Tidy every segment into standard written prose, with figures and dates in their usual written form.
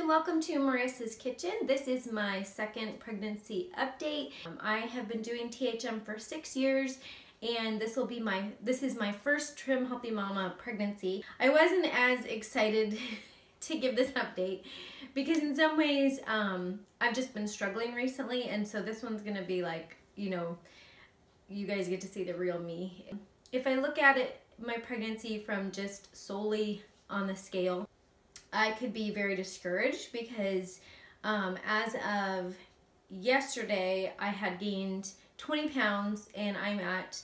welcome to Marissa's Kitchen. This is my second pregnancy update. I have been doing THM for 6 years and this is my first Trim Healthy Mama pregnancy. I wasn't as excited to give this update because in some ways I've just been struggling recently, and so this one's gonna be like, you know, you guys get to see the real me. If I look at it, my pregnancy from just solely on the scale, I could be very discouraged because as of yesterday, I had gained 20 pounds and I'm at,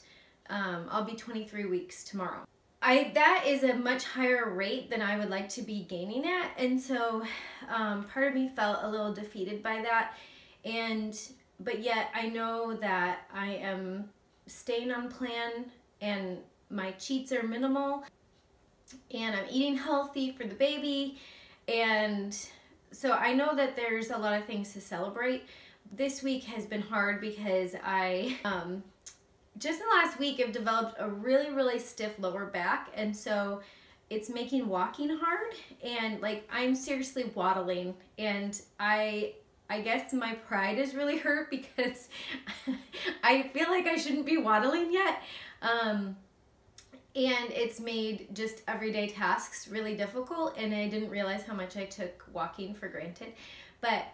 I'll be 23 weeks tomorrow. That is a much higher rate than I would like to be gaining at, and so part of me felt a little defeated by that, but yet I know that I am staying on plan and my cheats are minimal and I'm eating healthy for the baby, and so I know that there's a lot of things to celebrate. This week has been hard because I just in the last week I've developed a really stiff lower back, and so it's making walking hard, and like I'm seriously waddling, and I guess my pride is really hurt because I feel like I shouldn't be waddling yet. And it's made just everyday tasks really difficult, and I didn't realize how much I took walking for granted. But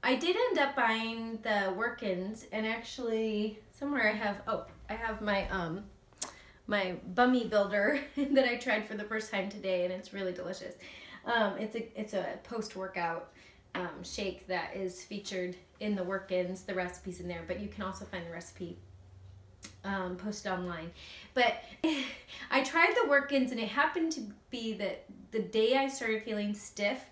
I did end up buying the work-ins, and actually somewhere I have my my bummy builder that I tried for the first time today, and it's really delicious. It's a post-workout shake that is featured in the work-ins, the recipe's in there, but you can also find the recipe posted online. But I tried the work-ins, and it happened to be that the day I started feeling stiff,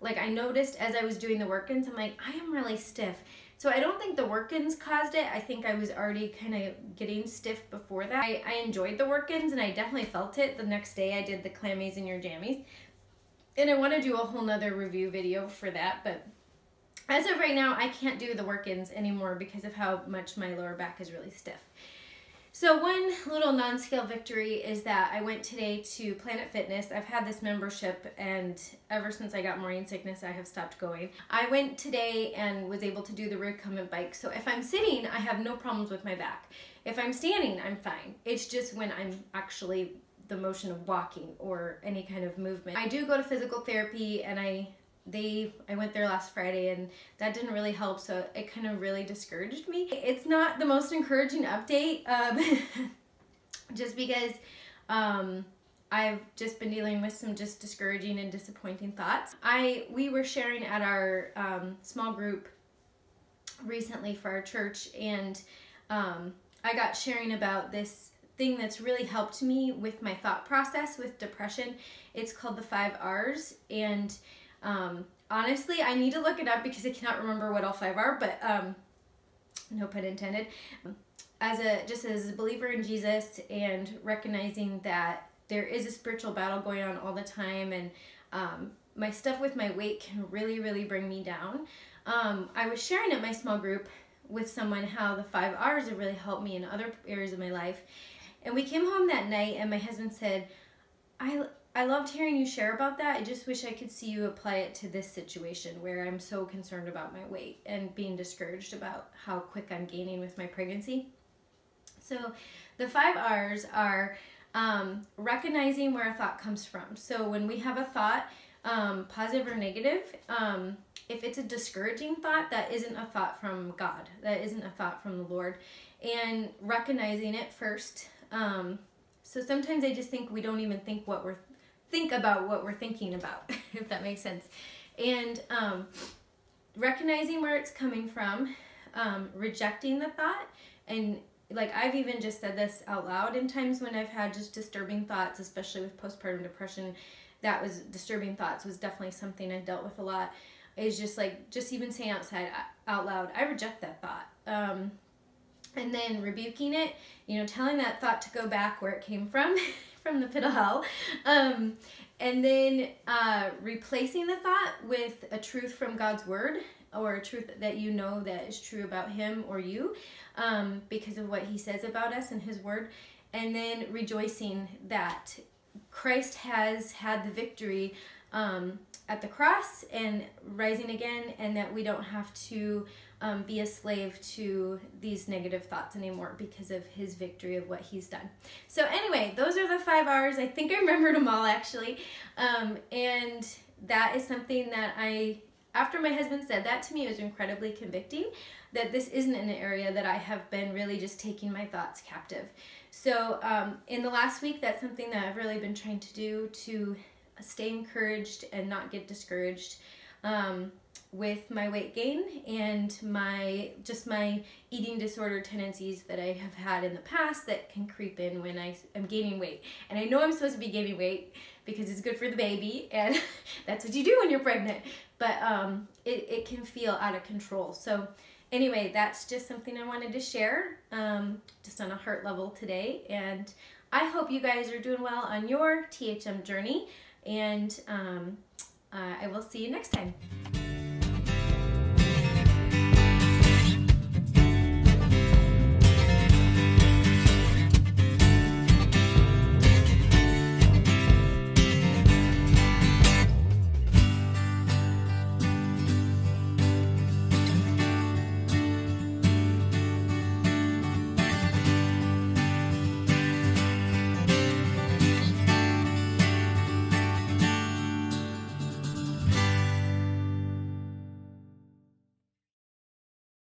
like I noticed as I was doing the work-ins, I'm like, I am really stiff. So I don't think the work-ins caused it. I think I was already kind of getting stiff before that. I enjoyed the work-ins, and I definitely felt it. The next day I did the clammies and your jammies, and I want to do a whole nother review video for that, but as of right now I can't do the work-ins anymore because of how much my lower back is really stiff. So one little non-scale victory is that I went today to Planet Fitness. I've had this membership, and ever since I got morning sickness, I have stopped going. I went today and was able to do the recumbent bike. So if I'm sitting, I have no problems with my back. If I'm standing, I'm fine. It's just when I'm actually the motion of walking or any kind of movement. I do go to physical therapy, and I went there last Friday, and that didn't really help, so it kind of really discouraged me. It's not the most encouraging update, just because I've just been dealing with some just discouraging and disappointing thoughts. We were sharing at our small group recently for our church, and I got sharing about this thing that's really helped me with my thought process with depression. It's called the 5 R's, and honestly, I need to look it up because I cannot remember what all 5 are, but no pun intended. Just as a believer in Jesus and recognizing that there is a spiritual battle going on all the time, and my stuff with my weight can really bring me down. I was sharing at my small group with someone how the 5 R's have really helped me in other areas of my life, and we came home that night and my husband said, I loved hearing you share about that. I just wish I could see you apply it to this situation where I'm so concerned about my weight and being discouraged about how quick I'm gaining with my pregnancy. So the 5 R's are recognizing where a thought comes from. So when we have a thought, positive or negative, if it's a discouraging thought, that isn't a thought from God. That isn't a thought from the Lord. And recognizing it first. So sometimes I just think we don't even think about what we're thinking about, if that makes sense. And recognizing where it's coming from, rejecting the thought, and like I've even just said this out loud in times when I've had just disturbing thoughts, especially with postpartum depression. That was disturbing thoughts was definitely something I dealt with a lot. Is just like, just even saying out loud, I reject that thought. And then rebuking it, you know, telling that thought to go back where it came from, from the pit of hell. And then replacing the thought with a truth from God's word, or a truth that you know that is true about him or you, because of what he says about us in his word. And then rejoicing that Christ has had the victory at the cross and rising again, and that we don't have to be a slave to these negative thoughts anymore because of his victory of what he's done. So anyway, those are the 5 R's. I think I remembered them all actually. And that is something that after my husband said that to me, it was incredibly convicting that this isn't an area that I have been really just taking my thoughts captive. So in the last week, that's something that I've really been trying to do to stay encouraged and not get discouraged with my weight gain and my eating disorder tendencies that I have had in the past that can creep in when I am gaining weight. And I know I'm supposed to be gaining weight because it's good for the baby, and that's what you do when you're pregnant, but it can feel out of control. So anyway, that's just something I wanted to share, just on a heart level today, and I hope you guys are doing well on your THM journey, and I will see you next time.